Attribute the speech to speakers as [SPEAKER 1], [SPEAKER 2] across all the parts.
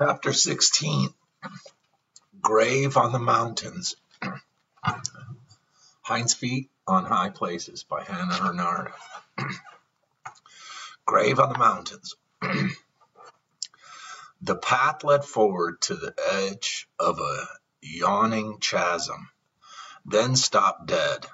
[SPEAKER 1] Chapter 16, Grave on the Mountains. Hind's Feet on High Places by Hannah Hurnard. Grave on the Mountains. The path led forward to the edge of a yawning chasm, then stopped dead.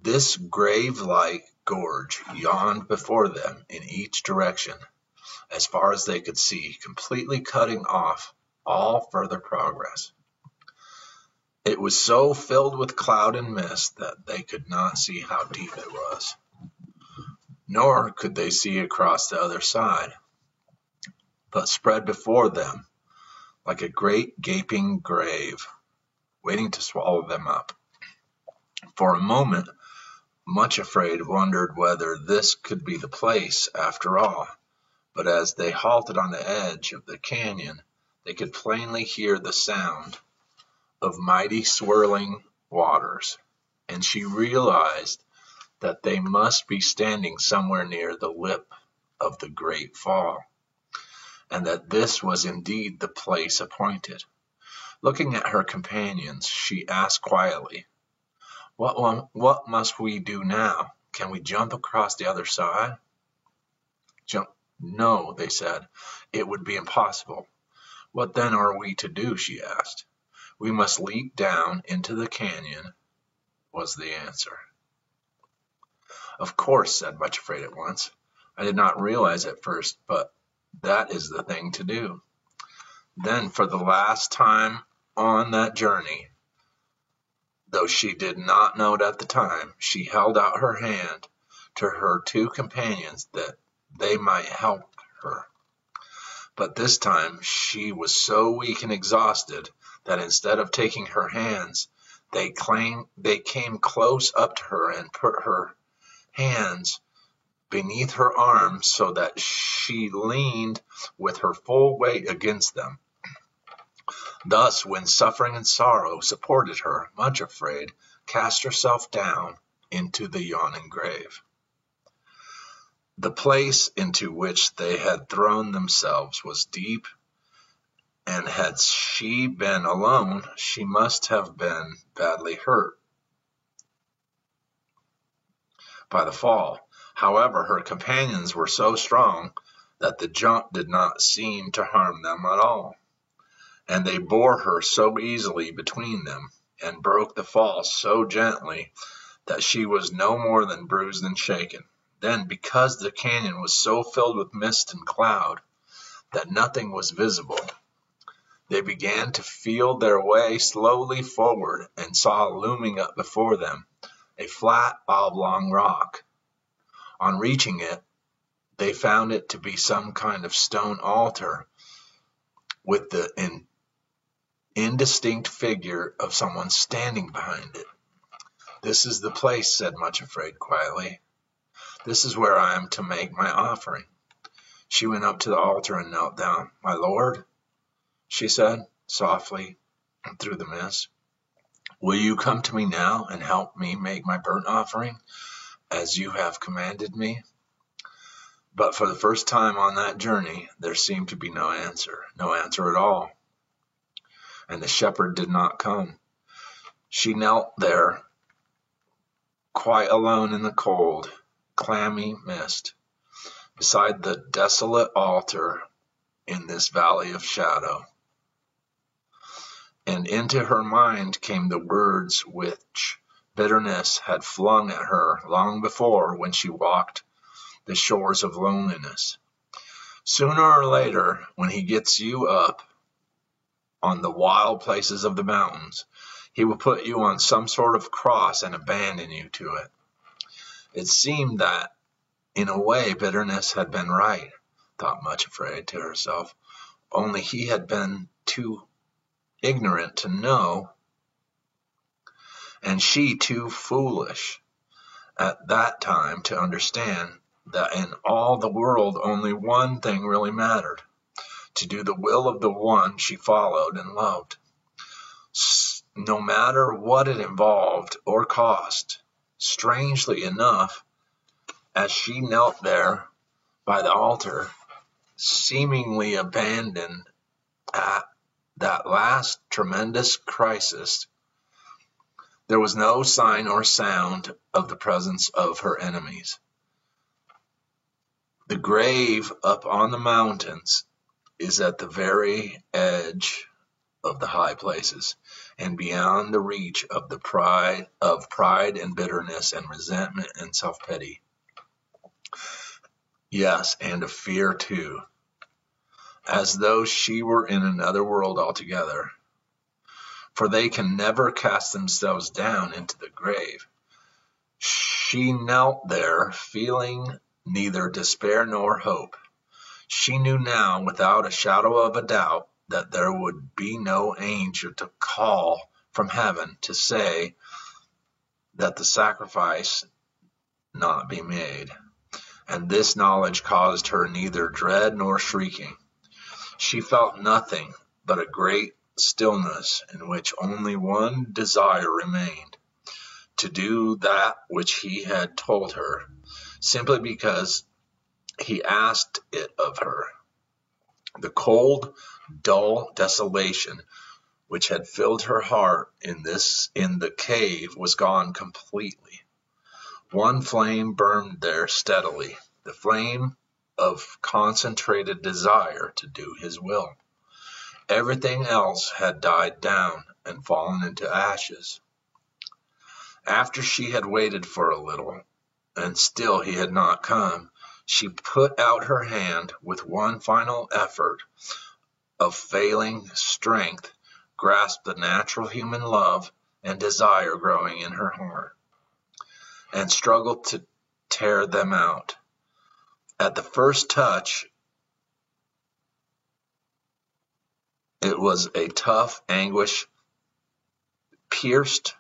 [SPEAKER 1] This grave-like gorge yawned before them in each direction, as far as they could see, completely cutting off all further progress. It was so filled with cloud and mist that they could not see how deep it was, nor could they see across the other side, but spread before them like a great gaping grave, waiting to swallow them up. For a moment, Much Afraid wondered whether this could be the place after all, but as they halted on the edge of the canyon, they could plainly hear the sound of mighty swirling waters, and she realized that they must be standing somewhere near the lip of the great fall, and that this was indeed the place appointed. Looking at her companions, she asked quietly, What must we do now? Can we jump across the other side? Jump? No, they said. It would be impossible. What then are we to do? She asked. We must leap down into the canyon, was the answer. Of course, said Much Afraid at once. I did not realize at first, but that is the thing to do. Then, for the last time on that journey, though she did not know it at the time, she held out her hand to her two companions that they might help her. But this time she was so weak and exhausted that instead of taking her hands, they came close up to her and put her hands beneath her arms so that she leaned with her full weight against them. Thus, when suffering and sorrow supported her, Much Afraid cast herself down into the yawning grave. The place into which they had thrown themselves was deep, and had she been alone, she must have been badly hurt by the fall. However, her companions were so strong that the jump did not seem to harm them at all, and they bore her so easily between them, and broke the fall so gently that she was no more than bruised and shaken. Then, because the canyon was so filled with mist and cloud that nothing was visible, they began to feel their way slowly forward and saw looming up before them a flat, oblong rock. On reaching it, they found it to be some kind of stone altar with the indistinct figure of someone standing behind it. This is the place, said Much Afraid quietly. This is where I am to make my offering. She went up to the altar and knelt down. My lord, she said softly through the mist, will you come to me now and help me make my burnt offering as you have commanded me? But for the first time on that journey, there seemed to be no answer at all. And the shepherd did not come. She knelt there, quite alone in the cold, clammy mist, beside the desolate altar in this valley of shadow. And into her mind came the words which bitterness had flung at her long before when she walked the shores of loneliness. Sooner or later, when he gets you up on the wild places of the mountains, he will put you on some sort of cross and abandon you to it. It seemed that, in a way, bitterness had been right, thought Much Afraid to herself, only he had been too ignorant to know, and she too foolish at that time to understand that in all the world only one thing really mattered, to do the will of the one she followed and loved, no matter what it involved or cost. Strangely enough, as she knelt there by the altar, seemingly abandoned At that last tremendous crisis, there was no sign or sound of the presence of her enemies. The grave up on the mountains is at the very edge of the high places, and beyond the reach of the pride and bitterness and resentment and self-pity. Yes, and of fear too, as though she were in another world altogether. For they can never cast themselves down into the grave. She knelt there, feeling neither despair nor hope. She knew now, without a shadow of a doubt, that there would be no angel to call from heaven to say that the sacrifice not be made. And this knowledge caused her neither dread nor shrieking. She felt nothing but a great stillness in which only one desire remained, to do that which he had told her, simply because he asked it of her. The cold, dull desolation which had filled her heart in the cave was gone completely. One flame burned there steadily, the flame of concentrated desire to do his will. Everything else had died down and fallen into ashes. After she had waited for a little, and still he had not come, she put out her hand with one final effort of failing strength, grasped the natural human love and desire growing in her heart, and struggled to tear them out. At the first touch, it was a tough anguish pierced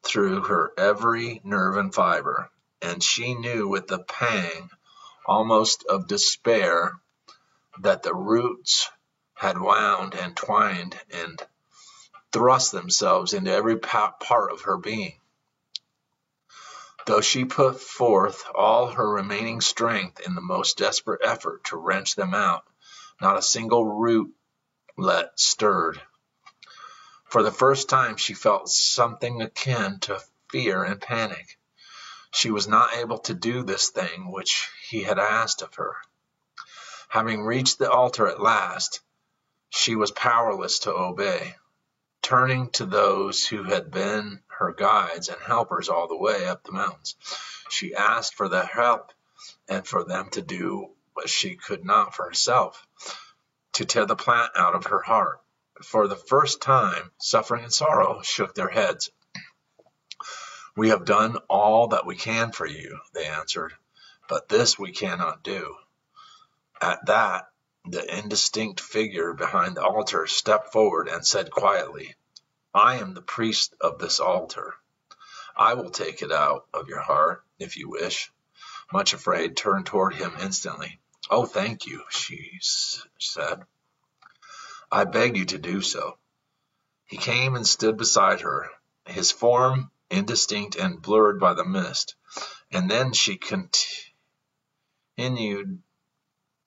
[SPEAKER 1] through her every nerve and fiber, and she knew with a pang almost of despair that the roots had wound and twined and thrust themselves into every part of her being. Though she put forth all her remaining strength in the most desperate effort to wrench them out, not a single rootlet stirred. For the first time she felt something akin to fear and panic. She was not able to do this thing which he had asked of her. Having reached the altar at last, she was powerless to obey. Turning to those who had been her guides and helpers all the way up the mountains, she asked for their help and for them to do what she could not for herself, to tear the plant out of her heart. For the first time, suffering and sorrow shook their heads. "We have done all that we can for you," they answered, "but this we cannot do." At that, the indistinct figure behind the altar stepped forward and said quietly, "I am the priest of this altar. I will take it out of your heart, if you wish." Much Afraid turned toward him instantly. "Oh, thank you," she said. "I beg you to do so." He came and stood beside her, his form indistinct and blurred by the mist, and then she continued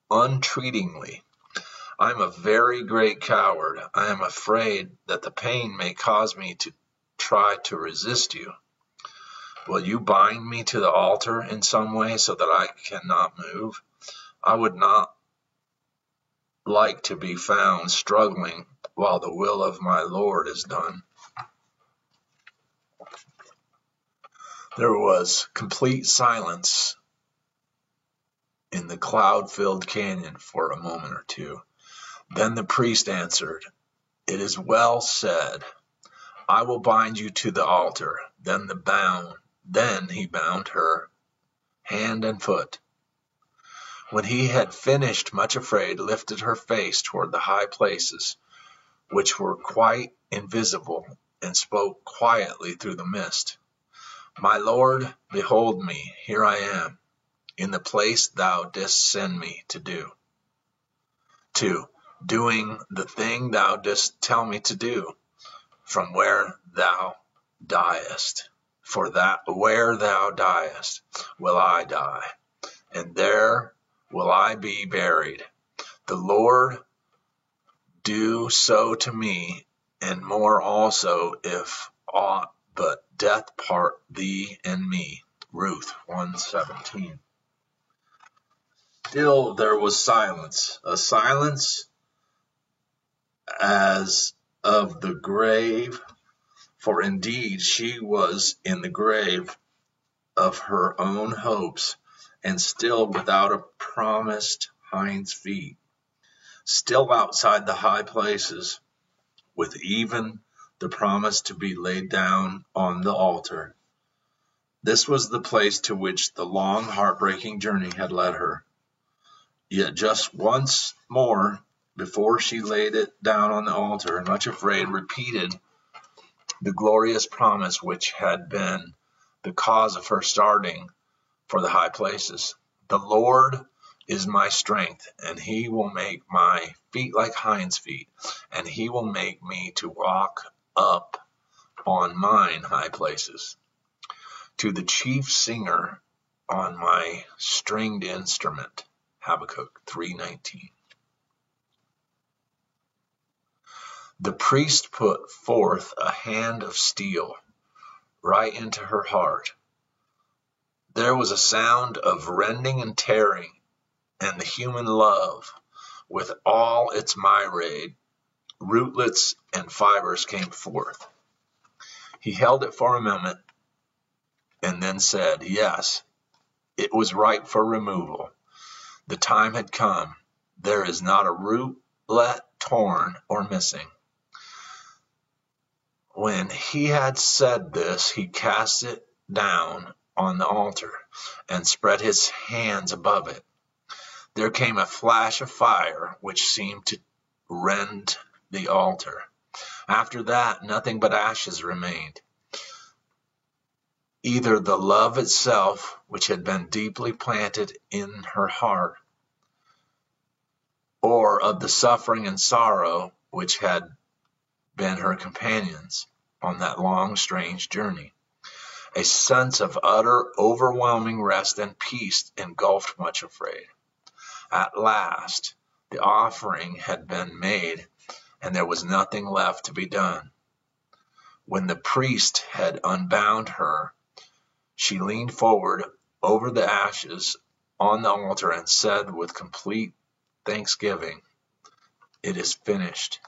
[SPEAKER 1] entreatingly, "I am a very great coward. I am afraid that the pain may cause me to try to resist you. Will you bind me to the altar in some way so that I cannot move? I would not like to be found struggling while the will of my Lord is done." There was complete silence in the cloud-filled canyon for a moment or two. Then the priest answered, "It is well said. I will bind you to the altar." Then he bound her hand and foot. When he had finished, Much Afraid lifted her face toward the high places, which were quite invisible, and spoke quietly through the mist. "My Lord, behold me, here I am, in the place thou didst send me to do. Doing the thing thou didst tell me to do, from where thou diest. For that where thou diest will I die, and there will I be buried. The Lord do so to me, and more also, if aught but death part thee and me. Ruth 1:17. Still there was silence, a silence as of the grave, for indeed she was in the grave of her own hopes, and still without a promised hind's feet, still outside the high places, with even the promise to be laid down on the altar. This was the place to which the long, heartbreaking journey had led her. Yet just once more, before she laid it down on the altar, much afraid, repeated the glorious promise which had been the cause of her starting for the high places. The Lord is my strength, and he will make my feet like hinds' feet, and he will make me to walk up on mine high places. To the chief singer on my stringed instrument. Habakkuk 3:19. The priest put forth a hand of steel right into her heart. There was a sound of rending and tearing, and the human love, with all its myriad rootlets and fibers, came forth. He held it for a moment and then said, yes, it was ripe for removal. The time had come. There is not a rootlet torn or missing. When he had said this, he cast it down on the altar and spread his hands above it. There came a flash of fire which seemed to rend the altar. After that, nothing but ashes remained. Either the love itself, which had been deeply planted in her heart, or of the suffering and sorrow which had been her companions on that long, strange journey. A sense of utter, overwhelming rest and peace engulfed Much Afraid. At last, the offering had been made, and there was nothing left to be done. When the priest had unbound her, she leaned forward over the ashes on the altar and said with complete thanksgiving, "It is finished."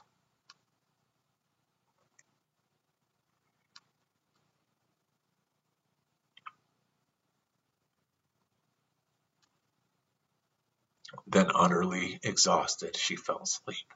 [SPEAKER 1] Then, utterly exhausted, she fell asleep.